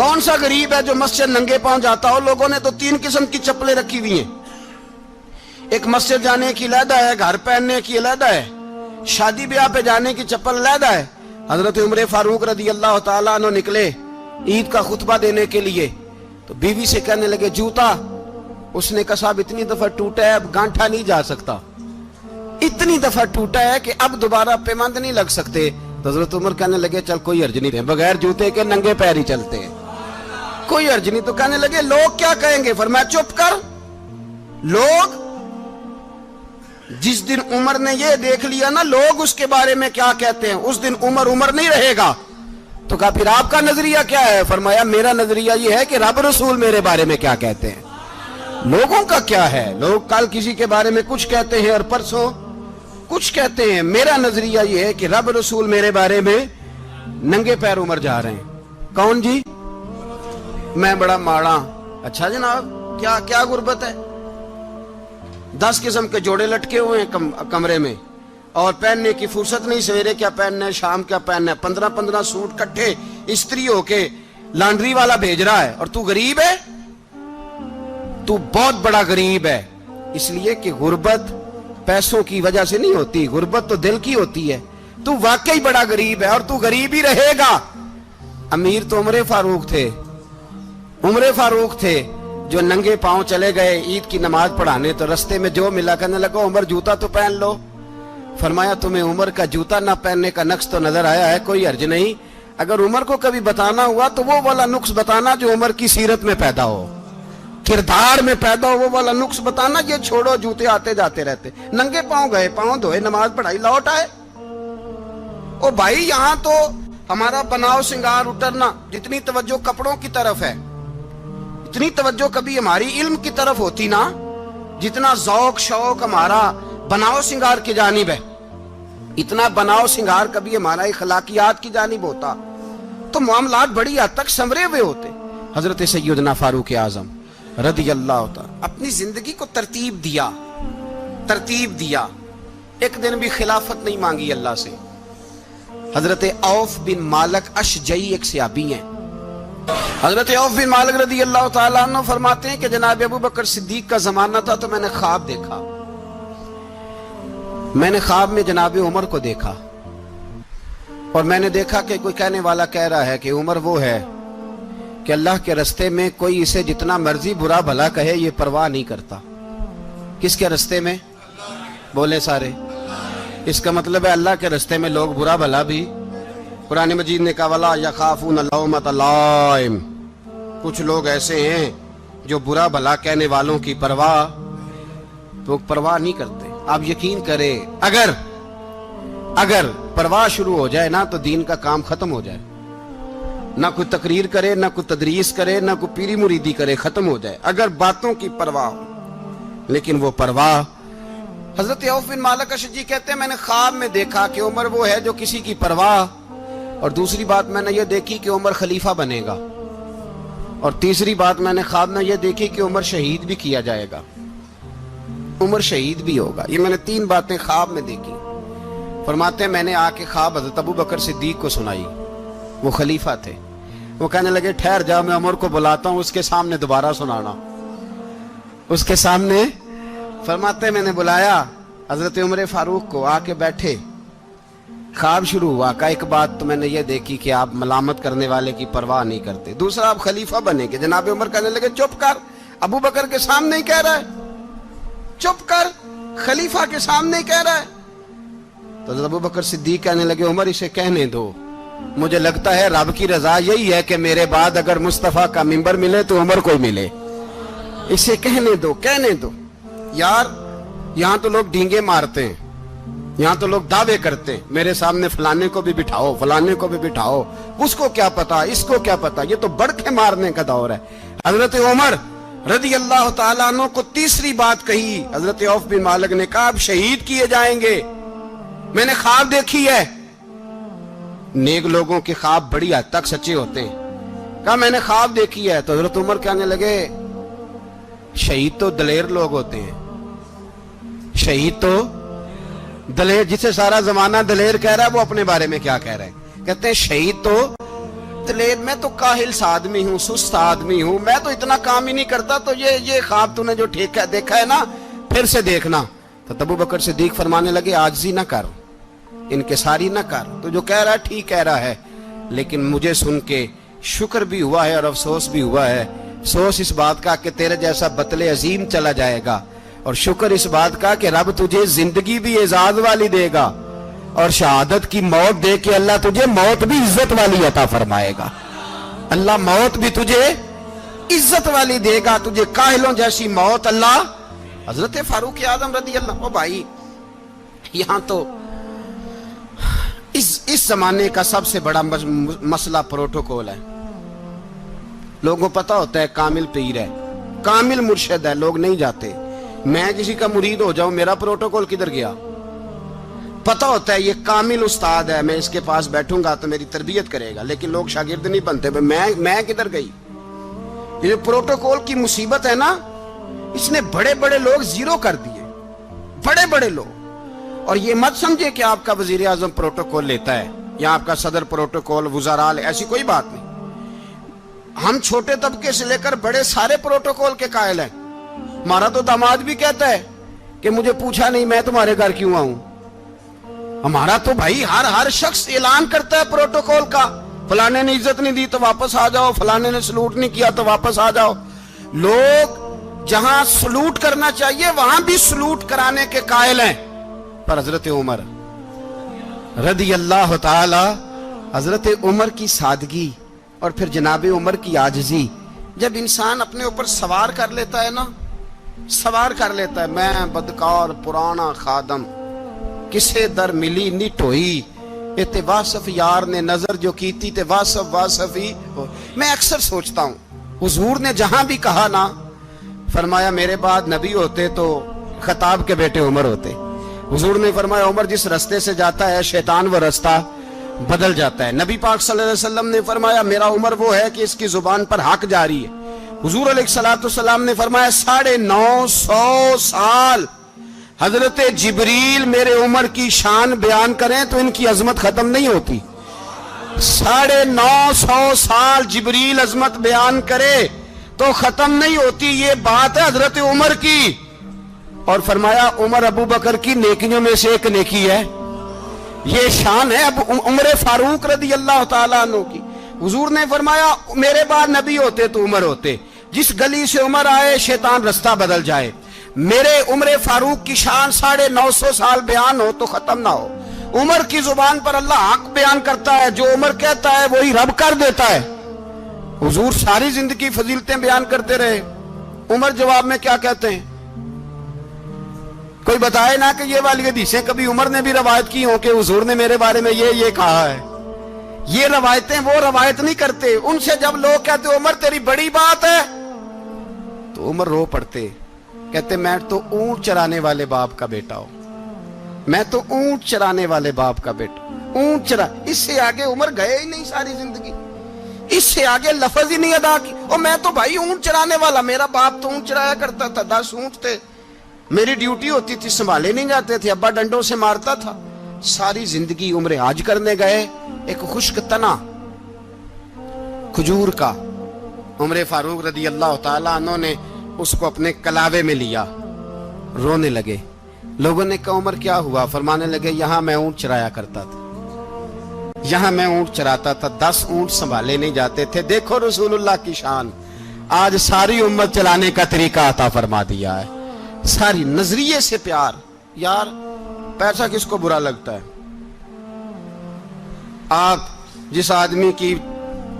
کون سا غریب ہے جو مسجد ننگے پاؤں جاتا ہو؟ لوگوں نے تو 3 قسم کی چپلیں رکھی ہوئی ہیں، ایک مسجد جانے کی علیحدہ ہے، گھر پہننے کی علیحدہ ہے، شادی بیاہ پہ جانے کی چپل علیحدہ ہے۔ حضرت عمر فاروق رضی اللہ تعالیٰ عنہ نکلے عید کا خطبہ دینے کے لیے، تو بیوی سے کہنے لگے جوتا، اس نے کہا صاحب اتنی دفعہ ٹوٹا ہے اب گانٹھا نہیں جا سکتا، اتنی دفعہ ٹوٹا ہے کہ اب دوبارہ پیمند نہیں لگ سکتے۔ تو حضرت عمر کہنے لگے چل کوئی حرج نہیں، بغیر جوتے کے ننگے پیر ہی چلتے ہیں، کوئی حرج نہیں۔ تو کہنے لگے لوگ کیا کہیں گے؟ فرمایا چپ کر، لوگ جس دن عمر نے یہ دیکھ لیا نا لوگ اس کے بارے میں کیا کہتے ہیں، اس دن عمر نہیں رہے گا۔ تو کہا پھر آپ کا نظریہ کیا ہے؟ فرمایا میرا نظریہ یہ ہے کہ رب رسول میرے بارے میں کیا کہتے ہیں، لوگوں کا کیا ہے؟ لوگ کل کسی کے بارے میں کچھ کہتے ہیں اور پرسوں کچھ کہتے ہیں، میرا نظریہ یہ ہے کہ رب رسول میرے بارے میں ننگے پیر عمر جا رہے ہیں۔ کون جی؟ میں بڑا ماڑا۔ اچھا جناب، کیا غربت ہے؟ 10 قسم کے جوڑے لٹکے ہوئے ہیں کمرے میں، اور پہننے کی فرصت نہیں، سویرے کیا پہننا ہے شام کیا پہننا ہے، 15 سوٹ کٹھے استری ہو کے لانڈری والا بھیج رہا ہے، اور تو غریب ہے، تو بہت بڑا غریب ہے۔ اس لیے کہ غربت پیسوں کی وجہ سے نہیں ہوتی، غربت تو دل کی ہوتی ہے۔ تو واقعی بڑا غریب ہے اور تو غریب ہی رہے گا۔ امیر تو عمر فاروق تھے جو ننگے پاؤں چلے گئے عید کی نماز پڑھانے، تو رستے میں جو ملا کہنے لگا عمر جوتا تو پہن لو۔ فرمایا تمہیں عمر کا جوتا نہ پہننے کا نقص تو نظر آیا ہے، کوئی حرج نہیں، اگر عمر کو کبھی بتانا ہوا تو وہ والا نقص بتانا جو عمر کی سیرت میں پیدا ہو، کردار میں پیدا ہو، وہ والا نقص بتانا، یہ چھوڑو جوتے آتے جاتے رہتے۔ ننگے پاؤں گئے، پاؤں دھوئے، نماز پڑھائی، لوٹ آئے۔ او بھائی یہاں تو ہمارا بناؤ سنگار اترنا، جتنی توجہ کپڑوں کی طرف ہے اتنی توجہ کبھی ہماری علم کی طرف ہوتی نا، جتنا ذوق شوق ہمارا بناؤ سنگار کی جانب ہے، اتنا بناؤ سنگار کبھی ہمارا اخلاقیات کی جانب ہوتا تو معاملات بڑی حد تک سنورے ہوئے ہوتے۔ حضرت سیدنا فاروق اعظم رضی اللہ تعالی اپنی زندگی کو ترتیب دیا، ایک دن بھی خلافت نہیں مانگی اللہ سے۔ حضرت عوف بن مالک اشجعی ایک صحابی ہیں، حضرت عوف بن مالک رضی اللہ تعالیٰ عنہ فرماتے ہیں کہ جناب ابو بکر صدیق کا زمانہ تھا تو میں نے خواب دیکھا، میں نے خواب میں جناب عمر کو دیکھا، اور میں نے دیکھا کہ کوئی کہنے والا کہہ رہا ہے کہ عمر وہ ہے کہ اللہ کے رستے میں کوئی اسے جتنا مرضی برا بھلا کہے یہ پرواہ نہیں کرتا۔ کس کے رستے میں؟ بولے سارے۔ اس کا مطلب ہے اللہ کے رستے میں لوگ برا بھلا بھی، قرآن مجید نے کہا وَلَا يَخَافُونَ لَوْمَةَ لَائِمٍ، کچھ لوگ ایسے ہیں جو برا بھلا کہنے والوں کی پرواہ نہیں کرتے۔ آپ یقین کریں اگر پرواہ شروع ہو جائے نا تو دین کا کام ختم ہو جائے، نہ کوئی تقریر کرے، نہ کوئی تدریس کرے، نہ کوئی پیری مریدی کرے، ختم ہو جائے اگر باتوں کی پرواہ ہو۔ لیکن وہ پرواہ، حضرت عوف بن مالک اشجعی کہتے ہیں میں نے خواب میں دیکھا کہ عمر وہ ہے جو کسی کی پرواہ، اور دوسری بات میں نے یہ دیکھی کہ عمر خلیفہ بنے گا، اور تیسری بات میں نے خواب میں یہ دیکھی کہ عمر شہید بھی کیا جائے گا، عمر شہید بھی ہوگا۔ یہ میں نے 3 باتیں خواب میں دیکھی۔ فرماتے ہیں میں نے آ کے خواب حضرت ابو بکر صدیق کو سنائی، وہ خلیفہ تھے، وہ کہنے لگے ٹھہر جا میں عمر کو بلاتا ہوں اس کے سامنے دوبارہ سنانا، اس کے سامنے۔ فرماتے ہیں میں نے بلایا حضرت عمر فاروق کو، آ کے بیٹھے، خواب شروع ہوا۔ کہ ایک بات تو میں نے یہ دیکھی کہ آپ ملامت کرنے والے کی پرواہ نہیں کرتے، دوسرا آپ خلیفہ بنے گے۔ جناب عمر کہنے لگے چپ کر، ابو بکر کے سامنے ہی کہہ رہا ہے، چپ کر، خلیفہ کے سامنے ہی کہہ رہا ہے۔ تو حضرت ابو بکر صدیق کہنے لگے عمر اسے کہنے دو، مجھے لگتا ہے رب کی رضا یہی ہے کہ میرے بعد اگر مصطفیٰ کا منبر ملے تو عمر کو ہی ملے، اسے کہنے دو۔ یار یہاں تو لوگ ڈینگے مارتے ہیں، یہاں تو لوگ دعوے کرتے ہیں میرے سامنے فلانے کو بھی بٹھاؤ، فلانے کو بھی بٹھاؤ، اس کو کیا پتا، اس کو کیا پتا، یہ تو بڑکے مارنے کا دور ہے۔ حضرت عمر رضی اللہ تعالیٰ عنہ کو تیسری بات کہی، حضرت عوف بن مالک نے کہا آپ شہید کیے جائیں گے، میں نے خواب دیکھی ہے۔ نیک لوگوں کے خواب بڑی حد تک سچے ہوتے ہیں۔ کہا میں نے خواب دیکھی ہے۔ تو حضرت عمر کہنے لگے شہید تو دلیر لوگ ہوتے ہیں، شہید تو دلیر، جسے سارا زمانہ دلیر کہہ رہا ہے وہ اپنے بارے میں کیا کہہ رہے ہیں؟ کہتے ہیں شہید تو پتلے، میں تو کاہل سا آدمی ہوں، سست آدمی ہوں، میں تو اتنا کام ہی نہیں کرتا، تو یہ خواب تو نے جو دیکھا ہے نا پھر سے دیکھنا۔ تو ابو بکر صدیق فرمانے لگے عاجزی نہ کر، انکساری نہ کر، تو جو کہہ رہا ہے ٹھیک کہہ رہا ہے، لیکن مجھے سن کے شکر بھی ہوا ہے اور افسوس بھی ہوا ہے۔ افسوس اس بات کا کہ تیرے جیسا بطل عظیم چلا جائے گا، اور شکر اس بات کا کہ رب تجھے زندگی بھی اعزاز والی دے گا، اور شہادت کی موت دے کے اللہ تجھے موت بھی عزت والی عطا فرمائے گا۔ اللہ موت بھی تجھے عزت والی دے گا، تجھے کاہلوں جیسی موت اللہ۔ حضرت فاروق اعظم رضی اللہ، او بھائی یہاں تو اس زمانے کا سب سے بڑا مسئلہ پروٹوکول ہے۔ لوگوں پتہ ہوتا ہے کامل پیر ہے، کامل مرشد ہے، لوگ نہیں جاتے۔ میں کسی کا مرید ہو جاؤں، میرا پروٹوکول کدھر گیا؟ پتہ ہوتا ہے یہ کامل استاد ہے، میں اس کے پاس بیٹھوں گا تو میری تربیت کرے گا، لیکن لوگ شاگرد نہیں بنتے۔ میں کدھر گئی؟ یہ پروٹوکول کی مصیبت ہے نا، اس نے بڑے بڑے لوگ زیرو کر دیے، بڑے بڑے لوگ۔ اور یہ مت سمجھے کہ آپ کا وزیر اعظم پروٹوکول لیتا ہے یا آپ کا صدر پروٹوکول، وزراء، ایسی کوئی بات نہیں۔ ہم چھوٹے طبقے سے لے کر بڑے سارے پروٹوکول کے قائل ہیں۔ ہمارا تو داماد بھی کہتا ہے کہ مجھے پوچھا نہیں میں تمہارے گھر کیوں آؤں۔ ہمارا تو بھائی ہر شخص اعلان کرتا ہے پروٹوکول کا، فلانے نے عزت نہیں دی تو واپس آ جاؤ، فلانے نے سلوٹ نہیں کیا تو واپس آ جاؤ۔ لوگ جہاں سلوٹ کرنا چاہیے وہاں بھی سلوٹ کرانے کے قائل ہیں۔ پر حضرت عمر رضی اللہ تعالی، حضرت عمر کی سادگی اور پھر جناب عمر کی عاجزی، جب انسان اپنے اوپر سوار کر لیتا ہے نا، سوار کر لیتا ہے، میں بدکار پرانا خادم، کسے در ملی نٹ ہوئی، تے واصف یار نے نظر جو کی تھی تے واصف ہی۔ میں اکثر سوچتا ہوں حضور نے جہاں بھی کہا نا، فرمایا میرے بعد نبی ہوتے تو خطاب کے بیٹے عمر ہوتے۔ حضور نے فرمایا عمر جس رستے سے جاتا ہے شیطان وہ رستہ بدل جاتا ہے۔ نبی پاک صلی اللہ علیہ وسلم نے فرمایا میرا عمر وہ ہے کہ اس کی زبان پر حق جاری ہے۔ حضور علیہ السلام نے فرمایا 950 سال حضرت جبریل میرے عمر کی شان بیان کریں تو ان کی عظمت ختم نہیں ہوتی۔ 950 سال جبریل عظمت بیان کرے تو ختم نہیں ہوتی۔ یہ بات ہے حضرت عمر کی، اور فرمایا عمر ابو بکر کی نیکیوں میں سے ایک نیکی ہے، یہ شان ہے اب عمر فاروق رضی اللہ تعالیٰ عنہ کی۔ حضور نے فرمایا میرے بعد نبی ہوتے تو عمر ہوتے، جس گلی سے عمر آئے شیطان رستہ بدل جائے۔ میرے عمر فاروق کی شان 950 سال بیان ہو تو ختم نہ ہو۔ عمر کی زبان پر اللہ حق بیان کرتا ہے، جو عمر کہتا ہے وہی رب کر دیتا ہے۔ حضور ساری زندگی فضیلتیں بیان کرتے رہے، عمر جواب میں کیا کہتے ہیں؟ کوئی بتائے نا کہ یہ والی حدیثیں کبھی عمر نے بھی روایت کی ہوں کہ حضور نے میرے بارے میں یہ کہا ہے۔ یہ روایتیں وہ روایت نہیں کرتے، ان سے جب لوگ کہتے عمر تیری بڑی بات ہے تو عمر رو پڑتے، کہتے میں تو اونٹ چرانے والے باپ کا بیٹا ہوں، میں تو اونٹ چرانے والے باپ کا بیٹا، اونٹ چرا۔ اس سے آگے عمر گئے ہی نہیں ساری زندگی، اس سے آگے لفظ ہی نہیں ادا کی۔ اور میں تو بھائی اونٹ چرانے والا، میرا باپ تو اونٹ چرایا کرتا تھا، 10 اونٹ تھے، میری ڈیوٹی ہوتی تھی، سنبھالے نہیں جاتے تھے، ابا ڈنڈوں سے مارتا تھا۔ ساری زندگی عمر حج کرنے گئے، ایک خشک تنا کھجور کا عمر فاروق رضی اللہ تعالیٰ عنہ نے اس کو اپنے کلاوے میں لیا، رونے لگے۔ لوگوں نے کہا عمر کیا ہوا؟ فرمانے لگے یہاں میں اونٹ چرایا کرتا تھا، یہاں میں اونٹ چراتا تھا، 10 اونٹ سنبھالے نہیں جاتے تھے۔ دیکھو رسول اللہ کی شان، آج ساری امت چلانے کا طریقہ عطا فرما دیا ہے، ساری نظریے سے پیار۔ یار پیسہ کس کو برا لگتا ہے؟ آپ جس آدمی کی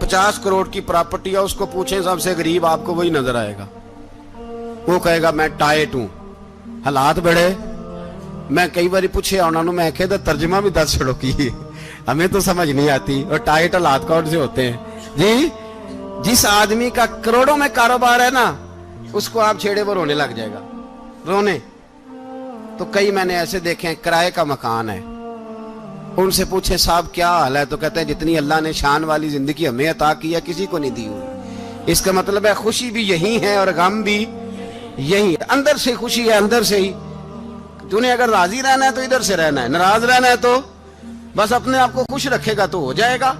50 کروڑ کی پراپرٹی ہے اس کو پوچھیں سب سے غریب، آپ کو وہی نظر آئے گا۔ وہ کہے گا میں ٹائٹ ہوں، حالات بڑے۔ میں کئی باری پوچھے انہوں نے، میں کہتا ترجمہ بھی 10 چھڑو کی، ہمیں تو سمجھ نہیں آتی، اور ٹائٹ حالات کون سے ہوتے ہیں جی؟ جس آدمی کا کروڑوں میں کاروبار ہے نا، اس کو آپ چھیڑے وہ رونے لگ جائے گا، رونے۔ تو کئی میں نے ایسے دیکھے ہیں کرائے کا مکان ہے، ان سے پوچھے صاحب کیا حال ہے، تو کہتے ہیں جتنی اللہ نے شان والی زندگی ہمیں عطا کی ہے کسی کو نہیں دی ہوئی۔ اس کا مطلب ہے خوشی بھی یہی ہے اور غم بھی یہی ہے، اندر سے خوشی ہے، اندر سے ہی۔ تو نے اگر راضی رہنا ہے تو ادھر سے رہنا ہے، ناراض رہنا ہے تو بس اپنے آپ کو خوش رکھے گا تو ہو جائے گا۔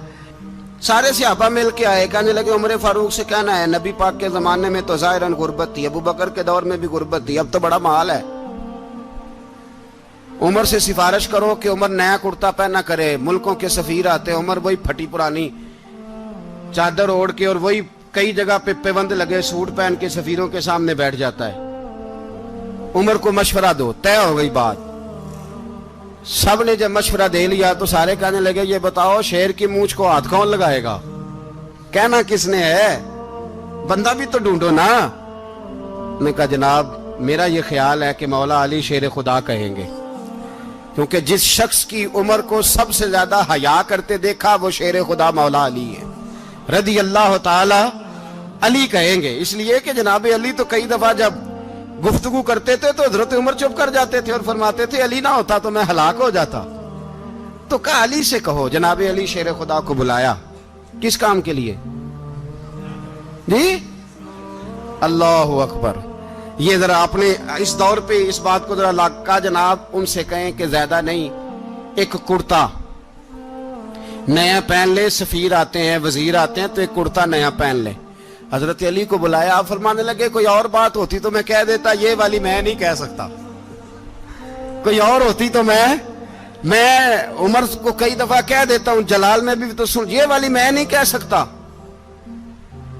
سارے صحابہ مل کے آئے، کہنے لگے عمر فاروق سے کہنا ہے نبی پاک کے زمانے میں تو ظاہراً غربت تھی، ابو بکر کے دور میں بھی غربت تھی، اب تو بڑا مال ہے، عمر سے سفارش کرو کہ عمر نیا کرتا پہنا کرے۔ ملکوں کے سفیر آتے، عمر وہی پھٹی پرانی چادر اوڑھ کے اور وہی کئی جگہ پہ پیوند لگے سوٹ پہن کے سفیروں کے سامنے بیٹھ جاتا ہے۔ عمر کو مشورہ دو، طے ہو گئی بات۔ سب نے جب مشورہ دے لیا تو سارے کہنے لگے یہ بتاؤ شیر کی مونچھ کو ہاتھ کون لگائے گا؟ کہنا کس نے ہے؟ بندہ بھی تو ڈھونڈو نا۔ نے کہا جناب میرا یہ خیال ہے کہ مولا علی شیر خدا کہیں گے، کیونکہ جس شخص کی عمر کو سب سے زیادہ حیا کرتے دیکھا وہ شیر خدا مولا علی ہے، رضی اللہ تعالی علی کہیں گے، اس لیے کہ جناب علی تو کئی دفعہ جب گفتگو کرتے تھے تو حضرت عمر چپ کر جاتے تھے اور فرماتے تھے علی نہ ہوتا تو میں ہلاک ہو جاتا۔ تو کہا علی سے کہو۔ جناب علی شیر خدا کو بلایا، کس کام کے لیے؟ جی اللہ اکبر۔ یہ ذرا اپنے اس دور پہ اس بات کو ذرا لاکا جناب ان سے کہیں کہ زیادہ نہیں، ایک کرتا نیا پہن لے، سفیر آتے ہیں وزیر آتے ہیں تو ایک کرتا نیا پہن لے۔ حضرت علی کو بلایا، آپ فرمانے لگے کوئی اور بات ہوتی تو میں کہہ دیتا، یہ والی میں نہیں کہہ سکتا، کوئی اور ہوتی تو میں عمر کو کئی دفعہ کہہ دیتا ہوں، جلال میں بھی تو سن، یہ والی میں نہیں کہہ سکتا،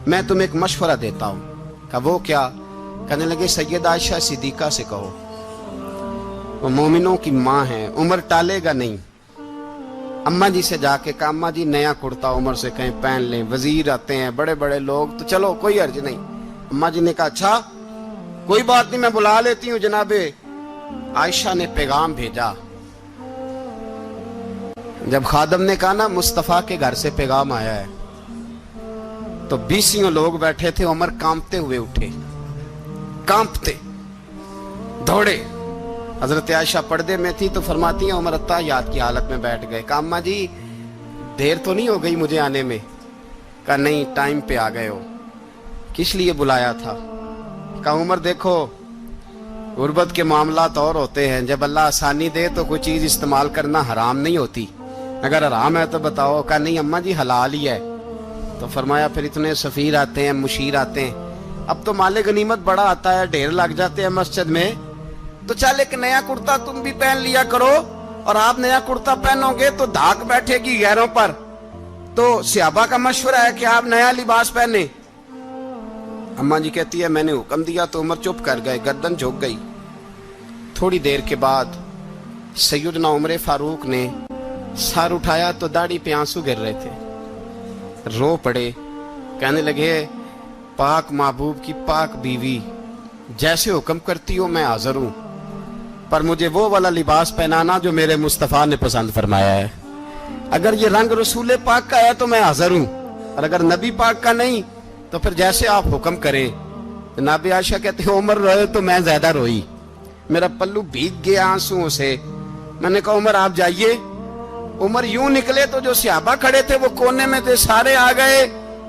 میں تمہیں ایک مشورہ دیتا ہوں۔ کہا وہ کیا؟ کہنے لگے سید عائشہ صدیقہ سے کہو، وہ مومنوں کی ماں ہیں، عمر ٹالے گا نہیں۔ اماں جی سے جا کے کہا اماں جی نیا کرتا عمر سے کہیں پہن لیں، وزیر آتے ہیں بڑے بڑے لوگ تو چلو کوئی حرج نہیں۔ اماں جی نے کہا اچھا کوئی بات نہیں میں بلا لیتی ہوں۔ جناب عائشہ نے پیغام بھیجا، جب خادم نے کہا نا مصطفیٰ کے گھر سے پیغام آیا ہے تو 20 لوگ بیٹھے تھے، عمر کانپتے ہوئے اٹھے، کانپتے دوڑے۔ حضرت عائشہ پردے میں تھی تو فرماتی ہیں عمر اتحیات کی حالت میں بیٹھ گئے۔ کہا اماں جی دیر تو نہیں ہو گئی مجھے آنے میں؟ کہا نہیں ٹائم پہ آ گئے ہو۔ کس لیے بلایا تھا؟ کہا عمر دیکھو غربت کے معاملات اور ہوتے ہیں، جب اللہ آسانی دے تو کوئی چیز استعمال کرنا حرام نہیں ہوتی، اگر حرام ہے تو بتاؤ۔ کہا نہیں اماں جی حلال ہی ہے۔ تو فرمایا پھر اتنے سفیر آتے ہیں مشیر آتے ہیں، اب تو مال غنیمت بڑا آتا ہے، ڈھیر لگ جاتے ہیں مسجد میں، تو چل ایک نیا کرتا تم بھی پہن لیا کرو، اور آپ نیا کرتا پہنو گے تو دھاک بیٹھے گی غیروں پر۔ تو صحابہ کا مشورہ ہے کہ آپ نیا لباس پہنے۔ اماں جی کہتی ہے میں نے حکم دیا تو عمر چپ کر گئے، گردن جھک گئی۔ تھوڑی دیر کے بعد سیدنا عمر فاروق نے سر اٹھایا تو داڑھی پہ آنسو گر رہے تھے، رو پڑے، کہنے لگے پاک محبوب کی پاک بیوی جیسے حکم کرتی ہو میں حاضر ہوں، پر مجھے وہ والا لباس پہنانا جو میرے مصطفیٰ نے پسند فرمایا ہے، اگر یہ رنگ رسول پاک کا ہے تو میں حاضر ہوں، اور اگر نبی پاک کا نہیں تو پھر جیسے آپ حکم کریں۔ جناب عائشہ کہتے ہیں عمر روئے تو میں زیادہ روئی، میرا پلو بھیگ گیا آنسوؤں سے۔ میں نے کہا عمر آپ جائیے۔ عمر یوں نکلے تو جو صحابہ کھڑے تھے وہ کونے میں تھے، سارے آ گئے۔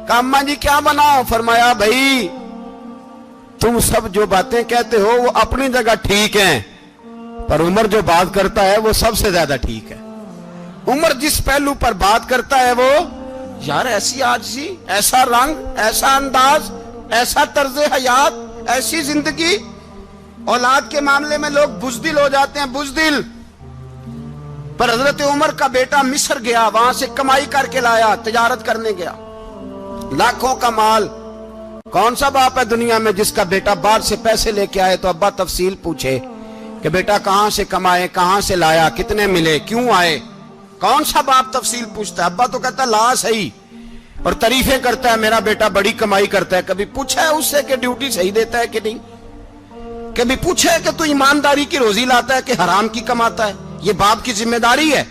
کہا اماں جی کیا بناؤ؟ فرمایا بھائی تم سب جو باتیں کہتے ہو وہ اپنی جگہ ٹھیک ہیں، پر عمر جو بات کرتا ہے وہ سب سے زیادہ ٹھیک ہے۔ عمر جس پہلو پر بات کرتا ہے وہ یار ایسی عاجزی، ایسا رنگ، ایسا انداز، ایسا طرز حیات، ایسی زندگی۔ اولاد کے معاملے میں لوگ بزدل ہو جاتے ہیں، بزدل، پر حضرت عمر کا بیٹا مصر گیا، وہاں سے کمائی کر کے لایا، تجارت کرنے گیا، لاکھوں کا مال۔ کون سا باپ ہے دنیا میں جس کا بیٹا باہر سے پیسے لے کے آئے تو ابا تفصیل پوچھے کہ بیٹا کہاں سے کمائے، کہاں سے لایا، کتنے ملے، کیوں آئے؟ کون سا باپ تفصیل پوچھتا ہے؟ ابا تو کہتا ہے لا صحیح، اور تعریفیں کرتا ہے میرا بیٹا بڑی کمائی کرتا ہے۔ کبھی پوچھا ہے اس سے کہ ڈیوٹی صحیح دیتا ہے کہ نہیں؟ کبھی پوچھا ہے کہ تو ایمانداری کی روزی لاتا ہے کہ حرام کی کماتا ہے؟ یہ باپ کی ذمہ داری ہے،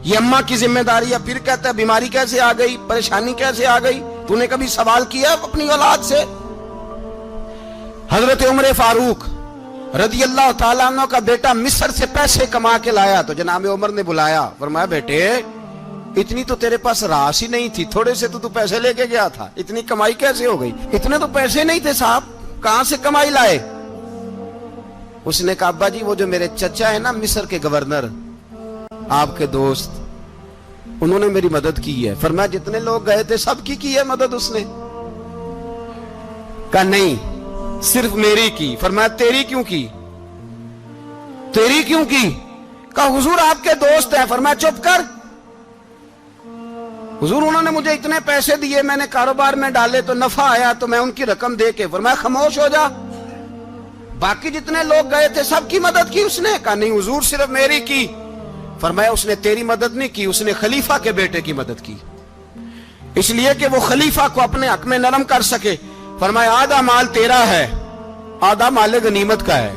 یہ اماں کی ذمہ داری ہے۔ پھر کہتا ہے بیماری کیسے آ گئی، پریشانی کیسے آ گئی؟ تو نے کبھی سوال کیا اپنی اولاد سے؟ حضرت عمر فاروق رضی اللہ تعالیٰ عنہ کا بیٹا مصر سے پیسے کما کے لایا تو جناب عمر نے بلایا، فرمایا بیٹے اتنی تو تیرے پاس راس ہی نہیں تھی، تھوڑے سے تو پیسے لے کے گیا تھا، اتنی کمائی کیسے ہو گئی؟ اتنے تو پیسے نہیں تھے صاحب، کہاں سے کمائی لائے؟ اس نے کہا ابا جی وہ جو میرے چچا ہے نا مصر کے گورنر، آپ کے دوست، انہوں نے میری مدد کی ہے. فرمایا جتنے لوگ گئے تھے سب کی ہے مدد اس نے؟ کہا نہیں صرف میری کی. فرمایا تیری کیوں کی؟ تیری کیوں کی؟ کہا حضور آپ کے دوست ہیں. فرمایا چپ کر حضور انہوں نے مجھے اتنے پیسے دیے, میں نے کاروبار میں ڈالے تو نفع آیا تو میں ان کی رقم دے کے. فرمایا خاموش ہو جا, باقی جتنے لوگ گئے تھے سب کی مدد کی اس نے؟ کہا نہیں حضور صرف میری کی. فرمایا اس نے تیری مدد نہیں کی, اس نے خلیفہ کے بیٹے کی مدد کی, اس لیے کہ وہ خلیفہ کو اپنے حق میں نرم کر سکے. فرمایا آدھا مال تیرا ہے, آدھا مال غنیمت کا ہے,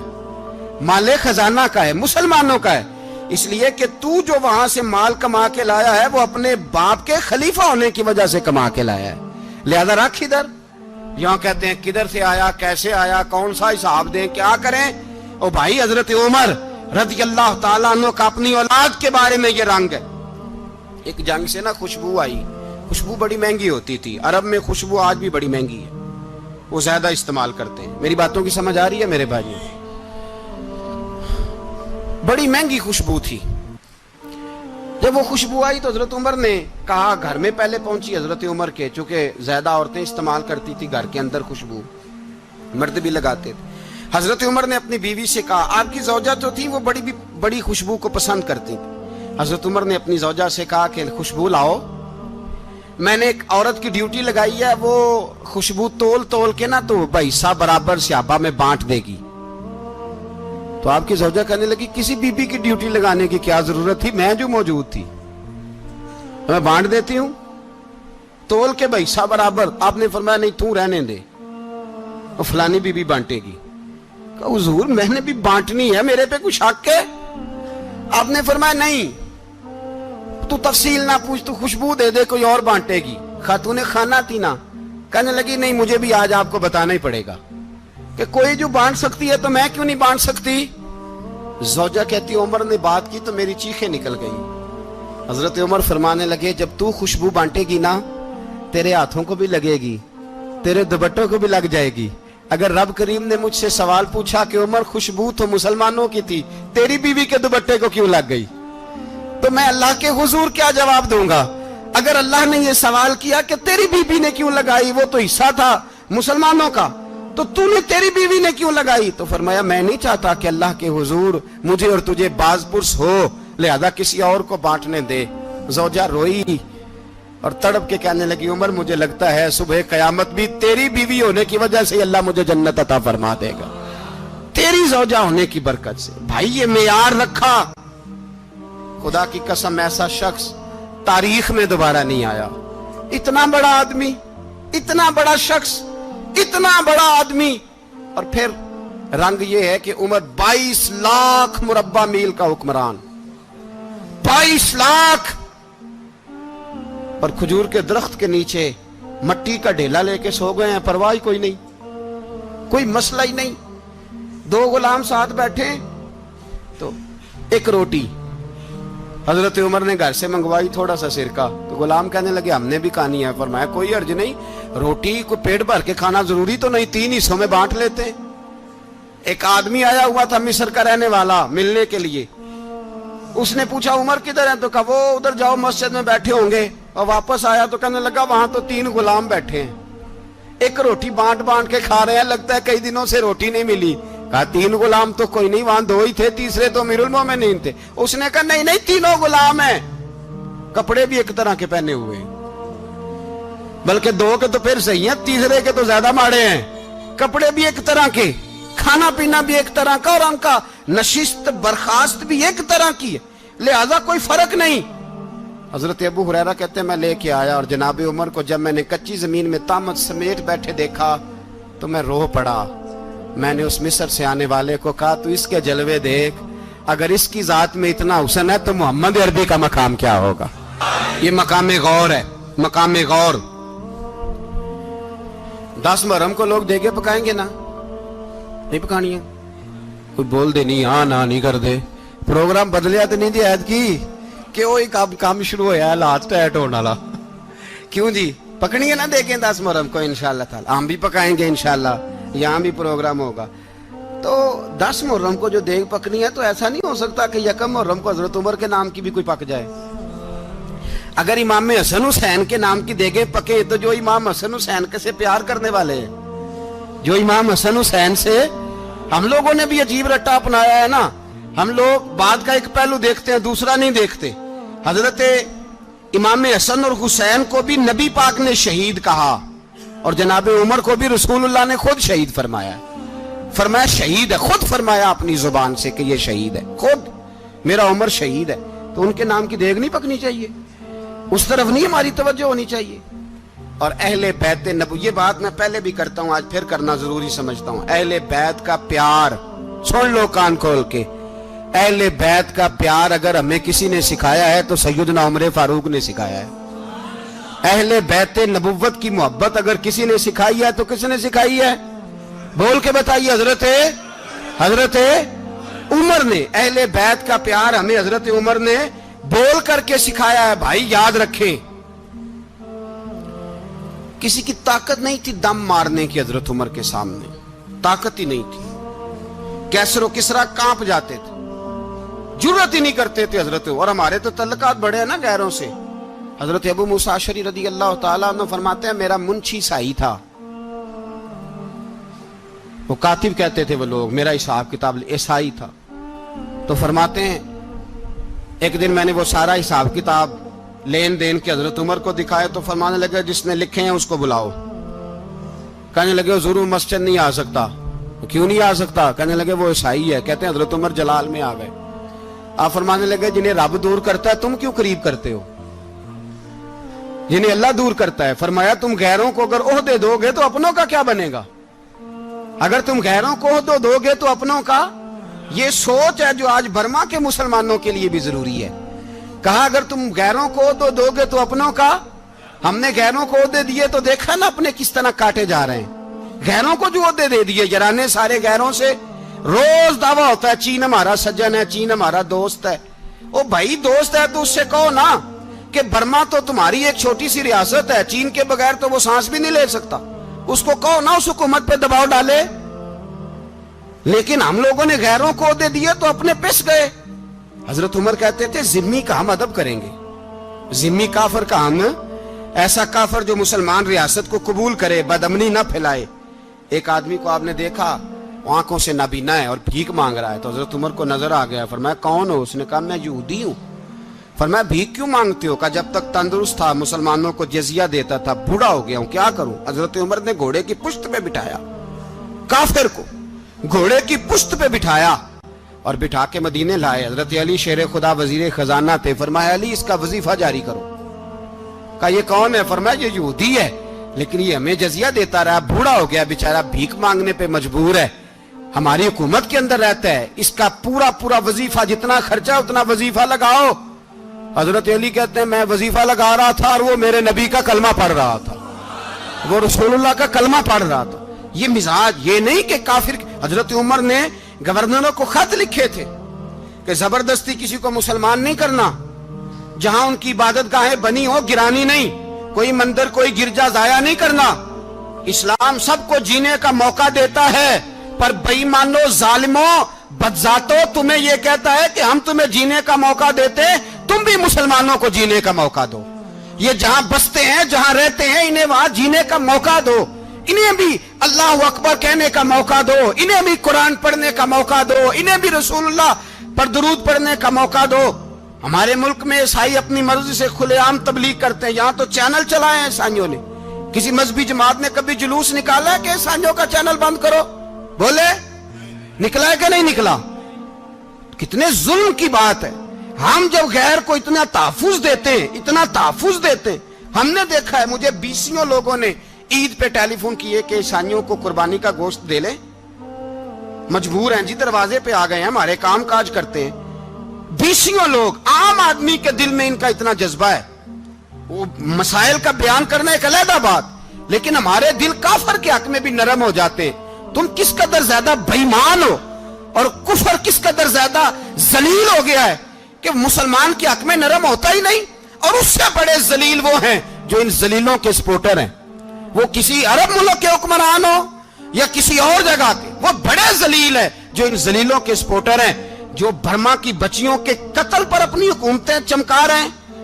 مال خزانہ کا ہے, مسلمانوں کا ہے, اس لیے کہ تو جو وہاں سے مال کما کے لایا ہے وہ اپنے باپ کے خلیفہ ہونے کی وجہ سے کما کے لایا ہے, لہذا رکھ ادھر. یہاں کہتے ہیں کدھر سے آیا, کیسے آیا, کون سا حساب دیں, کیا کریں. او بھائی حضرت عمر رضی اللہ تعالیٰ عنہ کا اپنی اولاد کے بارے میں یہ رنگ ہے. ایک جنگ سے نا خوشبو آئی, خوشبو بڑی مہنگی ہوتی تھی, عرب میں خوشبو آج بھی بڑی مہنگی ہے, وہ زیادہ استعمال کرتے ہیں. میری باتوں کی سمجھ آ رہی ہے میرے بھائیوں؟ بڑی مہنگی خوشبو تھی. جب وہ خوشبو آئی تو حضرت عمر نے کہا, گھر میں پہلے پہنچی حضرت عمر کے, چونکہ زیادہ عورتیں استعمال کرتی تھی گھر کے اندر خوشبو, مرد بھی لگاتے تھے. حضرت عمر نے اپنی بیوی سے کہا, آپ کی زوجہ جو تھی وہ بڑی خوشبو کو پسند کرتی تھی. حضرت عمر نے اپنی زوجہ سے کہا کہ خوشبو لاؤ, میں نے ایک عورت کی ڈیوٹی لگائی ہے, وہ خوشبو تول کے نا تو حصہ برابر صحابہ میں بانٹ دے گی. تو آپ کی زوجہ کہنے لگی کسی بی بی کی ڈیوٹی لگانے کی کیا ضرورت تھی, میں جو موجود تھی میں بانٹ دیتی ہوں تول کے حصہ برابر. آپ نے فرمایا نہیں تو رہنے دے, اور فلانی بی بی بانٹے گی. کہا حضور میں نے بھی بانٹنی ہے, میرے پہ کچھ حق ہے؟ آپ نے فرمایا نہیں, تو تفصیل نہ پوچھ, تو خوشبو دے دے, کوئی اور بانٹے گی. خاتون خانہ تھی نا, کہنے لگی نہیں مجھے بھی آج آپ کو بتانا ہی پڑے گا کہ کوئی جو بانٹ سکتی ہے تو میں کیوں نہیں بانٹ سکتی. زوجہ کہتی عمر نے بات کی تو میری چیخیں نکل گئی. حضرت عمر فرمانے لگے جب تو خوشبو بانٹے گی نا تیرے ہاتھوں کو بھی لگے گی, تیرے دوپٹوں کو بھی لگ جائے گی. اگر رب کریم نے مجھ سے سوال پوچھا کہ عمر خوشبو تو مسلمانوں کی تھی, تیری بیوی کے دوپٹے کو کیوں لگ گئی, تو میں اللہ کے حضور کیا جواب دوں گا؟ اگر اللہ نے یہ سوال کیا کہ تیری بیوی نے کیوں لگائی, وہ تو حصہ تھا مسلمانوں کا, تو نے تیری بیوی نے کیوں لگائی؟ تو فرمایا میں نہیں چاہتا کہ اللہ کے حضور مجھے اور تجھے باز پرس ہو, لہذا کسی اور کو بانٹنے دے. زوجہ روئی اور تڑپ کے کہنے لگی عمر مجھے لگتا ہے صبح قیامت بھی تیری بیوی ہونے کی وجہ سے اللہ مجھے جنت عطا فرما دے گا, تیری زوجہ ہونے کی برکت سے. بھائی یہ معیار رکھا, خدا کی قسم ایسا شخص تاریخ میں دوبارہ نہیں آیا. اتنا بڑا آدمی, اتنا بڑا شخص, اتنا بڑا آدمی, اور پھر رنگ یہ ہے کہ عمر 22 لاکھ مربع میل کا حکمران, 22 لاکھ, اور کھجور کے درخت کے نیچے مٹی کا ڈھیلا لے کے سو گئے ہیں, پرواہ کوئی نہیں, کوئی مسئلہ ہی نہیں. 2 غلام ساتھ بیٹھے تو ایک روٹی حضرت عمر نے گھر سے منگوائی, تھوڑا سا سرکہ, تو غلام کہنے لگے ہم نے بھی کھانی ہے. فرمایا کوئی حرج نہیں, روٹی کو پیٹ بھر کے کھانا ضروری تو نہیں, 3 حصوں میں بانٹ لیتے ہیں. ایک آدمی آیا ہوا تھا مصر کا رہنے والا ملنے کے لیے, اس نے پوچھا عمر کدھر ہیں, تو کہا وہ ادھر جاؤ مسجد میں بیٹھے ہوں گے. اور واپس آیا تو کہنے لگا وہاں تو 3 غلام بیٹھے ہیں, ایک روٹی بانٹ کے کھا رہے ہیں, لگتا ہے کئی دنوں سے روٹی نہیں ملی. کہا 3 غلام تو کوئی نہیں, وہاں 2 ہی تھے, تیسرے تو امیر المومنین تھے. اس نے کہا نہیں 3 غلام ہیں, کپڑے بھی ایک طرح کے پہنے ہوئے, بلکہ 2 کے تو پھر صحیح ہیں, تیسرے کے تو زیادہ ماڑے ہیں. کپڑے بھی ایک طرح کے, کھانا پینا بھی ایک طرح کا, اور ان کا نشست برخاست بھی ایک طرح کی ہے, لہذا کوئی فرق نہیں. حضرت ابو ہریرہ کہتے ہیں میں لے کے آیا, اور جناب عمر کو جب میں نے کچی زمین میں تامت سمیٹ بیٹھے دیکھا تو میں رو پڑا. میں نے اس مصر سے آنے والے کو کہا تو اس کے جلوے دیکھ, اگر اس کی ذات میں اتنا حسن ہے تو محمد عربی کا مقام کیا ہوگا. یہ مقام غور ہے, مقام غور. 10 محرم کو لوگ دیگے پکائیں گے نا, نہیں پکانی ہے, کوئی بول دے نہیں, ہاں نہ نہیں کر دے, پروگرام بدلیا تو نہیں دی عید کی کہ وہی کام شروع ہویا ہے, لات ٹائٹ ہونے والا. کیوں جی پکنی ہے نا دیکھیں 10 محرم کو انشاءاللہ تعالی, ہم بھی پکائیں گے انشاءاللہ, یہاں بھی پروگرام ہوگا. تو 10 محرم کو جو دیگ پکنی ہے تو ایسا نہیں ہو سکتا کہ 1 محرم کو حضرت عمر کے نام کی بھی کوئی پک جائے. اگر امام حسن حسین کے نام کی دیگیں پکے تو جو امام حسن حسین سے پیار کرنے والے ہیں، جو امام حسن حسین سے، ہم لوگوں نے بھی عجیب رٹا اپنایا ہے نا، ہم لوگ بات کا ایک پہلو دیکھتے ہیں دوسرا نہیں دیکھتے۔ حضرت امام حسن اور حسین کو بھی نبی پاک نے شہید کہا، اور جناب عمر کو بھی رسول اللہ نے خود شہید فرمایا، فرمایا شہید ہے، خود فرمایا اپنی زبان سے کہ یہ شہید ہے، خود میرا عمر شہید ہے۔ تو ان کے نام کی دیگ نہیں پکنی چاہیے، اس طرف نہیں ہماری توجہ ہونی چاہیے۔ اور اہل بیت نبوی، یہ بات میں پہلے بھی کرتا ہوں، آج پھر کرنا ضروری سمجھتا ہوں، اہل بیت کا پیار، سن لو کان کھول کے، اہل بیت کا پیار اگر ہمیں کسی نے سکھایا ہے تو سیدنا عمر فاروق نے سکھایا ہے۔ اہل بیت نبوت کی محبت اگر کسی نے سکھائی ہے تو کس نے سکھائی ہے؟ بول کے بتائیے، حضرت عمر نے۔ اہل بیت کا پیار ہمیں حضرت عمر نے بول کر کے سکھایا ہے۔ بھائی یاد رکھیں، کسی کی طاقت نہیں تھی دم مارنے کی حضرت عمر کے سامنے، طاقت ہی نہیں تھی، کیسر و کسرا کانپ جاتے تھے، جرت ہی نہیں کرتے تھے حضرت۔ اور ہمارے تو تعلقات بڑے ہیں نا غیروں سے۔ حضرت ابو موسیٰ اشعری رضی اللہ تعالیٰ عنہ فرماتے ہیں میرا منشی سائی تھا، وہ کاتب کہتے تھے وہ لوگ، میرا حساب کتاب عیسائی تھا۔ تو فرماتے ہیں ایک دن میں نے وہ سارا حساب کتاب لین دین کے حضرت عمر کو دکھایا تو فرمانے لگے جس نے لکھے ہیں اس کو بلاؤ۔ کہنے لگے حضور مسجد نہیں آ سکتا۔ کیوں نہیں آ سکتا؟ کہنے لگے وہ عیسائی ہے۔ کہتے ہیں حضرت عمر جلال میں آ گئے۔ آپ فرمانے لگے جنہیں رب دور کرتا ہے تم کیوں قریب کرتے ہو؟ جنہیں اللہ دور کرتا ہے۔ فرمایا تم غیروں کو اگر عہدے دو گے تو اپنوں کا کیا بنے گا؟ اگر تم غیروں کو عہدے دو گے تو اپنوں کا۔ یہ سوچ ہے جو آج برما کے مسلمانوں کے لیے بھی ضروری ہے۔ کہا اگر تم غیروں کو عہدے دو گے تو اپنوں کا۔ ہم نے غیروں کو عہدے دیے تو دیکھا نا اپنے کس طرح کاٹے جا رہے ہیں۔ غیروں کو جو عہدے دے دیے، یرانے سارے غیروں سے روز دعویٰ ہوتا ہے چین ہمارا سجن ہے، چین ہمارا دوست ہے۔ او بھائی دوست ہے تو اس سے کہو نا کہ برما تو تمہاری ایک چھوٹی سی ریاست ہے، چین کے بغیر تو وہ سانس بھی نہیں لے سکتا، اس کو کہو نا اس حکومت پہ دباؤ ڈالے۔ لیکن ہم لوگوں نے غیروں کو عہدے دیے تو اپنے پس گئے۔ حضرت عمر کہتے تھے ذمی کا ہم ادب کریں گے، ذمی کافر کا ہم، ایسا کافر جو مسلمان ریاست کو قبول کرے، بدامنی نہ پھیلائے۔ ایک آدمی کو آپ نے دیکھا آنکھوں سے نابینا ہے اور بھیک مانگ رہا ہے، تو حضرت عمر کو نظر آ گیا، فرمایا کون ہو؟ اس نے کہا میں یہودی ہوں۔ فرمایا بھیک کیوں مانگتے ہو؟ کہا جب تک تندرست تھا مسلمانوں کو جزیہ دیتا تھا، بوڑھا ہو گیا ہوں کیا کروں؟ حضرت عمر نے گھوڑے کی پشت پہ بٹھایا، کافر کو گھوڑے کی پشت پہ بٹھایا اور بٹھا کے مدینے لائے۔ حضرت علی شیر خدا وزیر خزانہ تھے، فرمایا علی اس کا وظیفہ جاری کرو۔ کہا یہ کون ہے؟ فرمایا یہ یہودی ہے لیکن یہ ہمیں جزیہ دیتا رہا، بوڑھا ہو گیا بیچارہ، بھیک مانگنے پہ مجبور ہے، ہماری حکومت کے اندر رہتا ہے، اس کا پورا وظیفہ جتنا خرچہ اتنا وظیفہ لگاؤ۔ حضرت علی کہتے ہیں میں وظیفہ لگا رہا تھا اور وہ میرے نبی کا کلمہ پڑھ رہا تھا، وہ رسول اللہ کا کلمہ پڑھ رہا تھا۔ یہ مزاج، یہ نہیں کہ کافر۔ حضرت عمر نے گورنروں کو خط لکھے تھے کہ زبردستی کسی کو مسلمان نہیں کرنا، جہاں ان کی عبادت گاہیں بنی ہو گرانی نہیں، کوئی مندر کوئی گرجا ضائع نہیں کرنا۔ اسلام سب کو جینے کا موقع دیتا ہے، پر بے ایمانو ظالموں بدذاتوں تمہیں یہ کہتا ہے کہ ہم تمہیں جینے کا موقع دیتے، تم بھی مسلمانوں کو جینے کا موقع دو۔ یہ جہاں بستے ہیں جہاں رہتے ہیں انہیں وہاں جینے کا موقع دو، انہیں بھی اللہ اکبر کہنے کا موقع دو، انہیں بھی قرآن پڑھنے کا موقع دو، انہیں بھی رسول اللہ پر درود پڑھنے کا موقع دو۔ ہمارے ملک میں عیسائی اپنی مرضی سے کھلے عام تبلیغ کرتے ہیں، یہاں تو چینل چلائے ہیں عیسائیوں نے۔ کسی مذہبی جماعت نے کبھی جلوس نکالا ہے کہ عیسائیوں کا چینل بند کرو؟ بولے نکلا ہے کہ نہیں نکلا؟ کتنے ظلم کی بات ہے۔ ہم جب غیر کو اتنا تحفظ دیتے ہیں، اتنا تحفظ دیتے ہیں، ہم نے دیکھا ہے، مجھے بیسیوں لوگوں نے عید پہ ٹیلی فون کیے کہ عیسائیوں کو قربانی کا گوشت دے لیں، مجبور ہیں جی، دروازے پہ آ گئے ہیں، ہمارے کام کاج کرتے ہیں۔ بیسیوں لوگ، عام آدمی کے دل میں ان کا اتنا جذبہ ہے، وہ مسائل کا بیان کرنا ایک علیحدہ بات، لیکن ہمارے دل کافر کے حق میں بھی نرم ہو جاتے ہیں۔ تم کس قدر زیادہ بے ایمان ہو اور کفر کس قدر زیادہ ذلیل ہو گیا ہے کہ مسلمان کے حق میں نرم ہوتا ہی نہیں، اور اس سے بڑے ذلیل وہ ہیں جو ان ذلیلوں کے سپورٹر ہیں، وہ کسی عرب ملک کے حکمران ہو یا کسی اور جگہ کے، وہ بڑے ذلیل ہیں جو ان ذلیلوں کے سپورٹر ہیں، جو برما کی بچیوں کے قتل پر اپنی حکومتیں چمکا رہے ہیں،